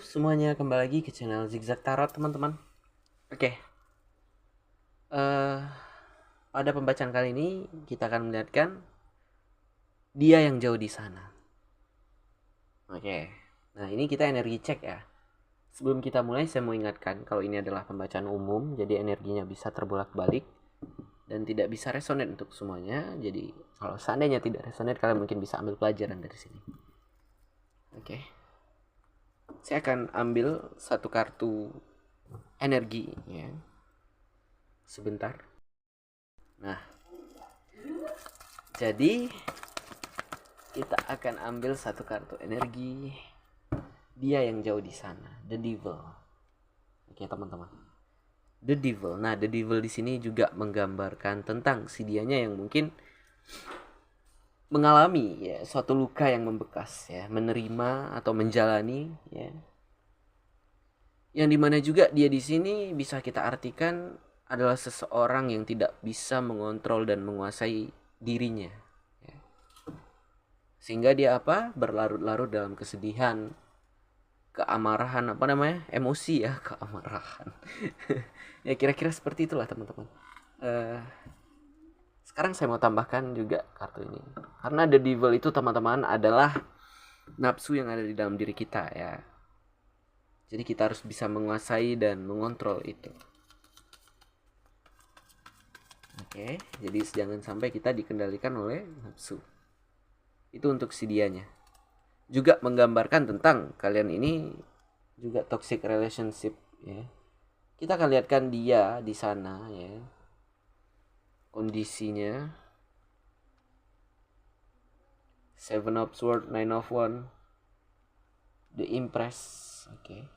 semuanya, kembali lagi ke channel Zigzag Tarot teman-teman. Oke, pada pembacaan kali ini kita akan melihatkan dia yang jauh di sana. Oke, nah ini kita energi cek ya. Sebelum kita mulai, saya mau ingatkan kalau ini adalah pembacaan umum, jadi energinya bisa terbolak-balik dan tidak bisa resonate untuk semuanya. Jadi kalau seandainya tidak resonate, kalian mungkin bisa ambil pelajaran dari sini. Oke, saya akan ambil satu kartu energi ya. Sebentar. Nah, jadi kita akan ambil satu kartu energi dia yang jauh di sana, The Devil. Oke teman-teman, The Devil. Nah, The Devil di sini juga menggambarkan tentang si dianya yang mungkin mengalami ya suatu luka yang membekas ya, menerima atau menjalani ya. Yang dimana juga dia di sini bisa kita artikan adalah seseorang yang tidak bisa mengontrol dan menguasai dirinya. Ya. Sehingga dia apa? Berlarut-larut dalam kesedihan, keamarahan, apa namanya? Emosi ya, keamarahan. Ya kira-kira seperti itulah teman-teman. Sekarang saya mau tambahkan juga kartu ini. Karena The Devil itu teman-teman adalah nafsu yang ada di dalam diri kita ya. Jadi kita harus bisa menguasai dan mengontrol itu. Oke, jadi jangan sampai kita dikendalikan oleh nafsu. Itu untuk si dianya. Juga menggambarkan tentang kalian ini juga toxic relationship ya. Kita akan lihatkan dia di sana ya. Kondisinya Seven of Swords, Nine of Wands, The Empress, oke.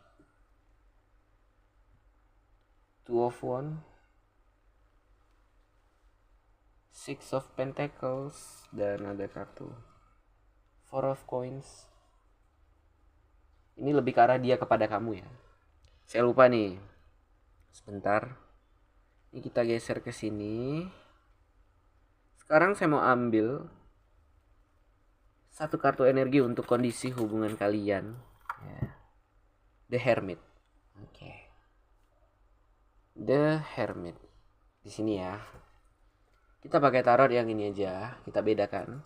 Two of Wands, Six of Pentacles, dan ada kartu Four of Coins. Ini lebih ke arah dia kepada kamu ya. Saya lupa nih. Sebentar. Ini kita geser ke sini. Sekarang saya mau ambil satu kartu energi untuk kondisi hubungan kalian. Ya. The Hermit. Oke. The Hermit. Di sini ya. Kita pakai tarot yang ini aja. Kita bedakan.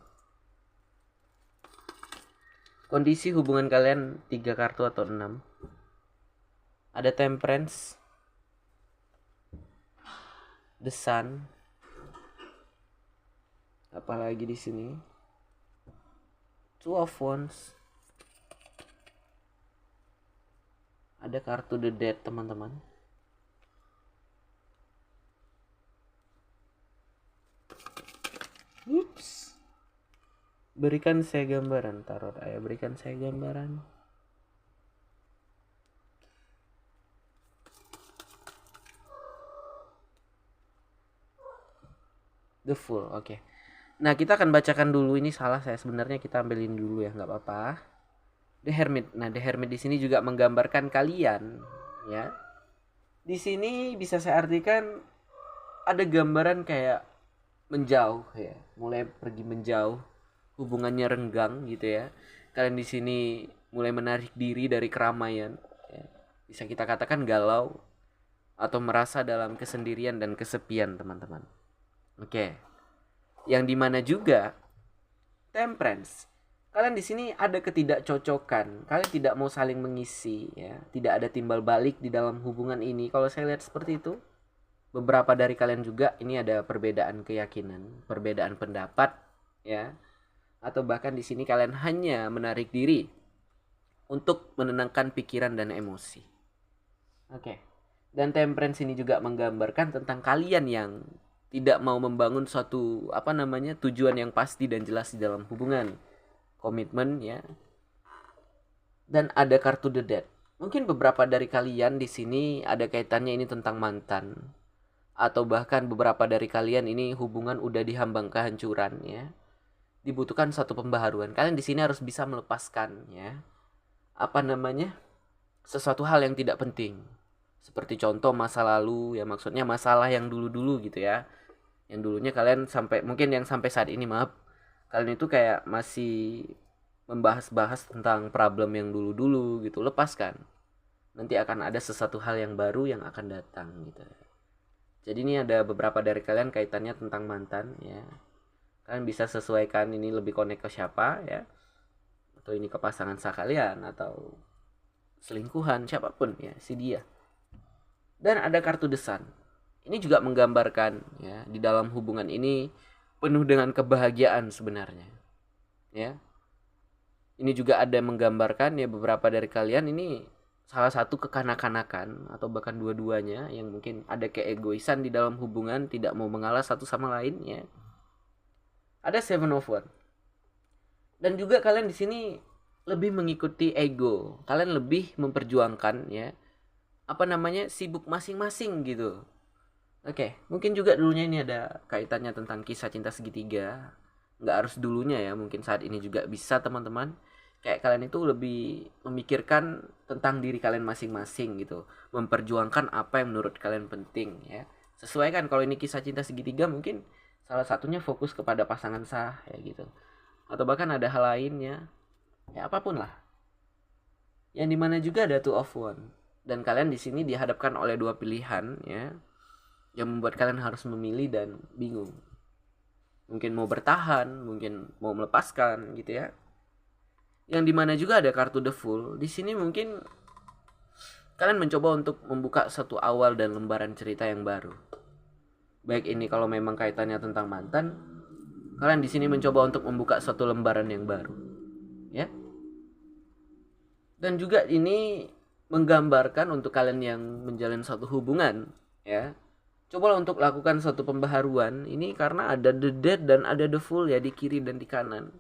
Kondisi hubungan kalian 3 kartu atau 6. Ada Temperance, The Sun. Apalagi di sini? Two of Wands. Ada kartu The Dead, teman-teman. Ups. Berikan saya gambaran, tarot. Ayo berikan saya gambaran. The Fool, oke. Nah, kita akan bacakan dulu, ini salah saya sebenarnya, kita ambilin dulu ya, nggak apa-apa. The Hermit. Nah, The Hermit di sini juga menggambarkan kalian, ya. Di sini bisa saya artikan ada gambaran kayak menjauh ya, mulai pergi menjauh, hubungannya renggang gitu ya. Kalian di sini mulai menarik diri dari keramaian, ya. Bisa kita katakan galau atau merasa dalam kesendirian dan kesepian, teman-teman. Oke. Yang dimana juga Temperance. Kalian di sini ada ketidakcocokan. Kalian tidak mau saling mengisi ya. Tidak ada timbal balik di dalam hubungan ini. Kalau saya lihat seperti itu. Beberapa dari kalian juga ini ada perbedaan keyakinan, perbedaan pendapat ya. Atau bahkan di sini kalian hanya menarik diri untuk menenangkan pikiran dan emosi. Oke. Dan Temperance ini juga menggambarkan tentang kalian yang tidak mau membangun suatu tujuan yang pasti dan jelas di dalam hubungan, komitmen ya. Dan ada kartu The Dead. Mungkin beberapa dari kalian di sini ada kaitannya ini tentang mantan, atau bahkan beberapa dari kalian ini hubungan udah dihambang kehancuran ya. Dibutuhkan satu pembaharuan. Kalian di sini harus bisa melepaskan ya. Sesuatu hal yang tidak penting. Seperti contoh masa lalu ya, maksudnya masalah yang dulu-dulu gitu ya. Yang dulunya kalian sampai mungkin yang sampai saat ini kalian itu kayak masih membahas-bahas tentang problem yang dulu-dulu gitu. Lepaskan. Nanti akan ada sesuatu hal yang baru yang akan datang gitu. Jadi ini ada beberapa dari kalian kaitannya tentang mantan ya. Kalian bisa sesuaikan ini lebih connect ke siapa ya. Atau ini ke pasangan sah kalian atau selingkuhan siapapun ya, si dia. Dan ada kartu The Sun. Ini juga menggambarkan ya, di dalam hubungan ini penuh dengan kebahagiaan sebenarnya. Ya. Ini juga ada menggambarkan ya beberapa dari kalian ini salah satu kekanak-kanakan atau bahkan dua-duanya yang mungkin ada keegoisan di dalam hubungan, tidak mau mengalah satu sama lain ya. Ada Seven of Wands. Dan juga kalian di sini lebih mengikuti ego. Kalian lebih memperjuangkan ya, sibuk masing-masing gitu. Oke, mungkin juga dulunya ini ada kaitannya tentang kisah cinta segitiga. Nggak harus dulunya ya, mungkin saat ini juga bisa teman-teman. Kayak kalian itu lebih memikirkan tentang diri kalian masing-masing gitu, memperjuangkan apa yang menurut kalian penting ya. Sesuaikan, kalau ini kisah cinta segitiga mungkin salah satunya fokus kepada pasangan sah ya gitu, atau bahkan ada hal lainnya ya, apapun lah. Yang dimana juga ada Two of Wands, dan kalian di sini dihadapkan oleh dua pilihan ya, yang membuat kalian harus memilih dan bingung. Mungkin mau bertahan, mungkin mau melepaskan gitu ya. Yang dimana juga ada kartu The Fool. Di sini mungkin kalian mencoba untuk membuka satu awal dan lembaran cerita yang baru. Baik ini kalau memang kaitannya tentang mantan, kalian di sini mencoba untuk membuka satu lembaran yang baru, ya. Dan juga ini menggambarkan untuk kalian yang menjalin satu hubungan, ya. Cobalah untuk lakukan satu pembaharuan ini karena ada The Dead dan ada The Fool ya di kiri dan di kanan.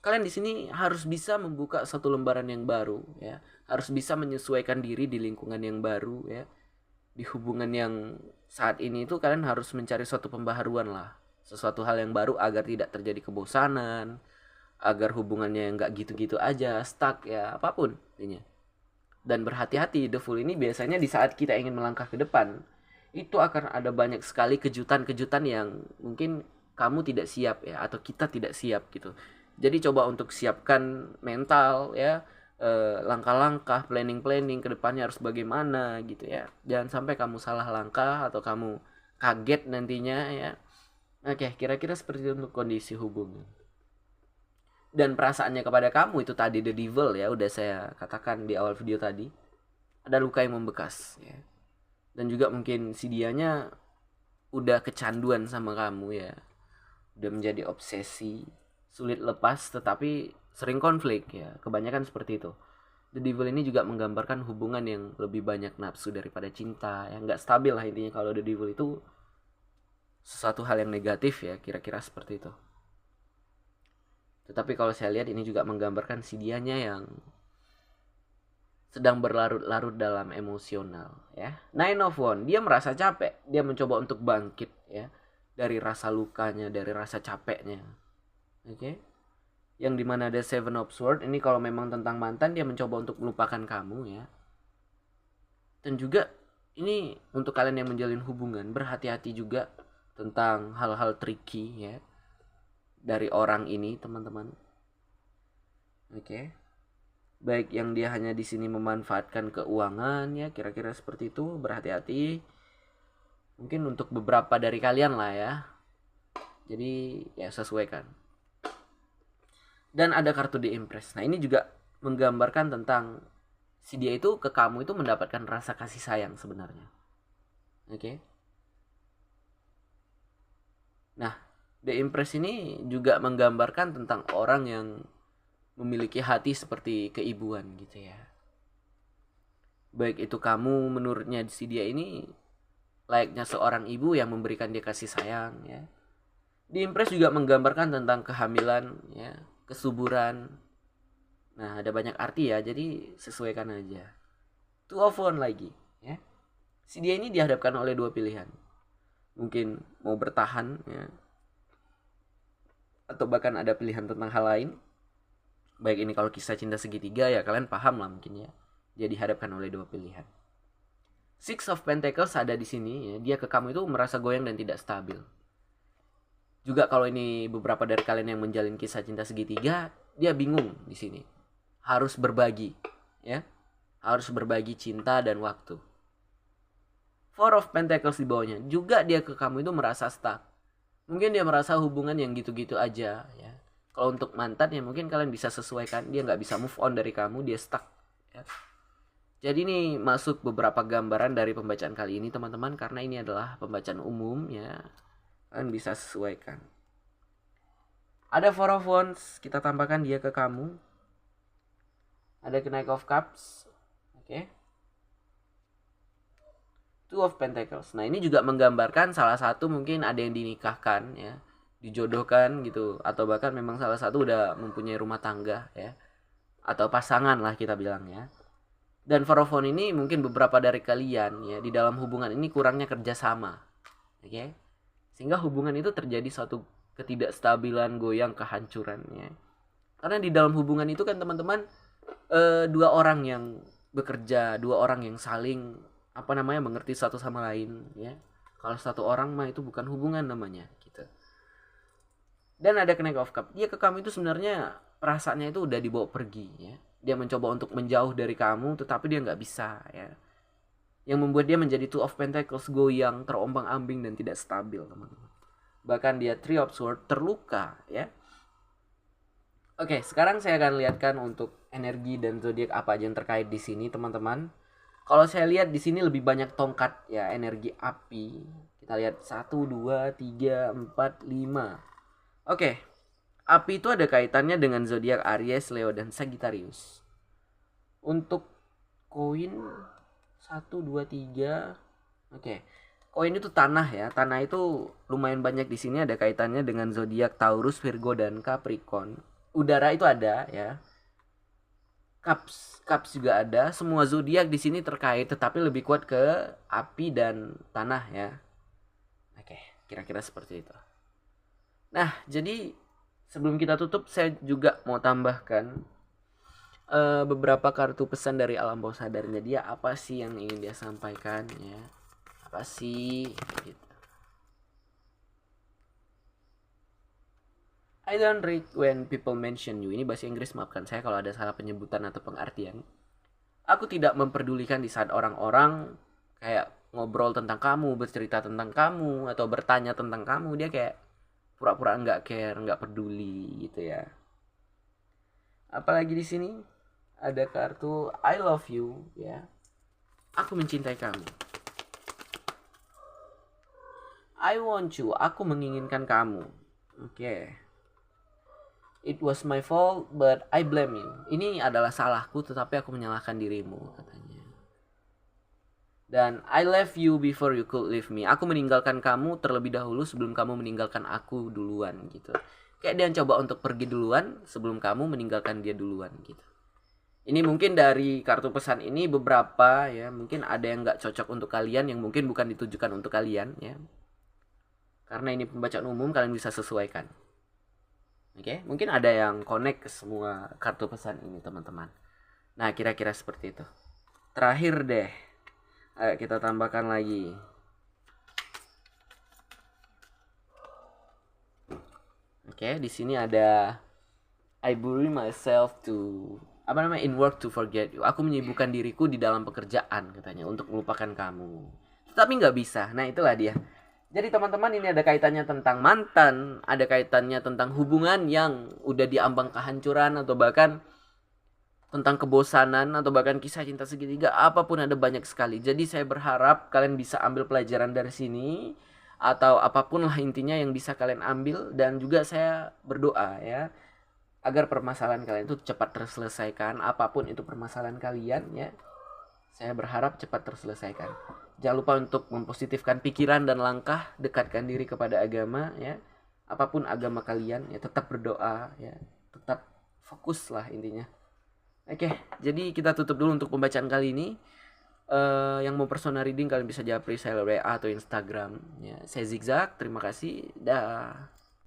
Kalian di sini harus bisa membuka satu lembaran yang baru ya, harus bisa menyesuaikan diri di lingkungan yang baru ya. Di hubungan yang saat ini itu kalian harus mencari suatu pembaharuan lah, sesuatu hal yang baru agar tidak terjadi kebosanan, agar hubungannya nggak gitu-gitu aja, stuck ya, apapun intinya. Dan berhati-hati, The Fool ini biasanya di saat kita ingin melangkah ke depan, itu akan ada banyak sekali kejutan-kejutan yang mungkin kamu tidak siap ya, atau kita tidak siap gitu. Jadi coba untuk siapkan mental ya, langkah-langkah, planning ke depannya harus bagaimana gitu ya. Jangan sampai kamu salah langkah atau kamu kaget nantinya ya. Oke, kira-kira seperti itu untuk kondisi hubungan. Dan perasaannya kepada kamu itu tadi the devil ya, udah saya katakan di awal video tadi. Ada luka yang membekas ya. Dan juga mungkin si dianya udah kecanduan sama kamu ya. Udah menjadi obsesi, sulit lepas tetapi sering konflik ya. Kebanyakan seperti itu. The Devil ini juga menggambarkan hubungan yang lebih banyak nafsu daripada cinta, yang gak stabil lah intinya. Kalau The Devil itu sesuatu hal yang negatif ya, kira-kira seperti itu. Tetapi kalau saya lihat ini juga menggambarkan si dianya yang sedang berlarut-larut dalam emosional ya. Nine of Wands, dia merasa capek, dia mencoba untuk bangkit ya dari rasa lukanya, dari rasa capeknya. Oke. Yang dimana ada Seven of Swords, ini kalau memang tentang mantan, dia mencoba untuk melupakan kamu ya. Dan juga ini untuk kalian yang menjalin hubungan, berhati-hati juga tentang hal-hal tricky ya dari orang ini teman-teman. Oke. Baik yang dia hanya di sini memanfaatkan keuangan ya, kira-kira seperti itu, berhati-hati. Mungkin untuk beberapa dari kalian lah ya. Jadi ya sesuaikan. Dan ada kartu The Empress. Nah, ini juga menggambarkan tentang si dia itu ke kamu itu mendapatkan rasa kasih sayang sebenarnya. Oke. Nah, The Empress ini juga menggambarkan tentang orang yang memiliki hati seperti keibuan gitu ya. Baik itu kamu menurutnya si dia ini layaknya seorang ibu yang memberikan dia kasih sayang ya. The Empress juga menggambarkan tentang kehamilan ya, kesuburan. Nah, ada banyak arti ya, jadi sesuaikan aja. Two of Wands lagi ya. Si dia ini dihadapkan oleh dua pilihan. Mungkin mau bertahan ya, atau bahkan ada pilihan tentang hal lain. Baik ini kalau kisah cinta segitiga ya, kalian paham lah mungkin ya. Dia dihadapkan oleh dua pilihan. Six of Pentacles ada di sini ya. Dia ke kamu itu merasa goyang dan tidak stabil. Juga kalau ini beberapa dari kalian yang menjalin kisah cinta segitiga, dia bingung di sini. Harus berbagi, ya. Harus berbagi cinta dan waktu. Four of Pentacles di bawahnya. Juga dia ke kamu itu merasa stuck. Mungkin dia merasa hubungan yang gitu-gitu aja, ya. Kalau untuk mantan ya mungkin kalian bisa sesuaikan. Dia nggak bisa move on dari kamu, dia stuck, ya. Jadi ini masuk beberapa gambaran dari pembacaan kali ini teman-teman, karena ini adalah pembacaan umum, ya. Kalian bisa sesuaikan. Ada Four of Wands, kita tambahkan dia ke kamu. Ada Knight of Cups. Oke. Two of Pentacles. Nah, ini juga menggambarkan salah satu mungkin ada yang dinikahkan, ya, dijodohkan gitu, atau bahkan memang salah satu udah mempunyai rumah tangga, ya. Atau pasangan lah kita bilang, ya. Dan Four of Wands ini mungkin beberapa dari kalian, ya, di dalam hubungan ini kurangnya kerjasama. Oke. Sehingga hubungan itu terjadi suatu ketidakstabilan, goyang, kehancurannya. Karena di dalam hubungan itu kan teman-teman, dua orang yang bekerja, dua orang yang saling mengerti satu sama lain, ya. Kalau satu orang mah itu bukan hubungan namanya, gitu. Dan ada Knight of Cups. Dia ke kamu itu sebenarnya perasaannya itu udah dibawa pergi, ya. Dia mencoba untuk menjauh dari kamu, tetapi dia nggak bisa, ya. Yang membuat dia menjadi Two of Pentacles, goyang, terombang-ambing dan tidak stabil, teman-teman. Bahkan dia Three of Swords, terluka, ya. Oke, sekarang saya akan lihatkan untuk energi dan zodiak apa aja yang terkait di sini, teman-teman. Kalau saya lihat di sini lebih banyak tongkat, ya, energi api. Kita lihat 1, 2, 3, 4, 5. Oke. Api itu ada kaitannya dengan zodiak Aries, Leo dan Sagittarius. Untuk koin 1, 2, 3. Oke. Koin itu tanah, ya. Tanah itu lumayan banyak di sini, ada kaitannya dengan zodiak Taurus, Virgo dan Capricorn. Udara itu ada, ya. Cups juga ada. Semua zodiak di sini terkait, tetapi lebih kuat ke api dan tanah, ya. Oke, kira-kira seperti itu. Nah, jadi sebelum kita tutup, saya juga mau tambahkan beberapa kartu pesan dari alam bawah sadarnya dia. Apa sih yang ingin dia sampaikan, ya? Apa sih? Gitu. I don't read when people mention you. Ini bahasa Inggris, maafkan saya kalau ada salah penyebutan atau pengartian. Aku tidak memperdulikan di saat orang-orang kayak ngobrol tentang kamu, bercerita tentang kamu, atau bertanya tentang kamu. Dia kayak pura-pura nggak care, nggak peduli gitu, ya. Apalagi di sini ada kartu I love you, ya. Aku mencintai kamu. I want you. Aku menginginkan kamu. Oke. It was my fault, but I blame you. Ini adalah salahku, tetapi aku menyalahkan dirimu, katanya. Dan I left you before you could leave me. Aku meninggalkan kamu terlebih dahulu sebelum kamu meninggalkan aku duluan, gitu. Kayak dia coba untuk pergi duluan sebelum kamu meninggalkan dia duluan, gitu. Ini mungkin dari kartu pesan ini beberapa, ya, mungkin ada yang nggak cocok untuk kalian, yang mungkin bukan ditujukan untuk kalian, ya. Karena ini pembacaan umum, kalian bisa sesuaikan. Oke, mungkin ada yang connect ke semua kartu pesan ini, teman-teman. Nah, kira-kira seperti itu. Terakhir deh, ayo kita tambahkan lagi. Oke, di sini ada I bury myself in work to forget you. Aku menyibukkan diriku di dalam pekerjaan, katanya, untuk melupakan kamu. Tetapi nggak bisa. Nah, itulah dia. Jadi teman-teman, ini ada kaitannya tentang mantan, ada kaitannya tentang hubungan yang udah diambang kehancuran, atau bahkan tentang kebosanan, atau bahkan kisah cinta segitiga, apapun ada banyak sekali. Jadi saya berharap kalian bisa ambil pelajaran dari sini, atau apapun lah intinya yang bisa kalian ambil. Dan juga saya berdoa, ya, agar permasalahan kalian itu cepat terselesaikan, apapun itu permasalahan kalian, ya. Saya berharap cepat terselesaikan. Jangan lupa untuk mempositifkan pikiran dan langkah, dekatkan diri kepada agama, ya. Apapun agama kalian, ya, tetap berdoa, ya. Tetap fokus lah intinya. Oke, jadi kita tutup dulu untuk pembacaan kali ini. Yang mau personal reading kalian bisa japri saya WA atau Instagram, ya. Saya Zigzag, terima kasih. Dah.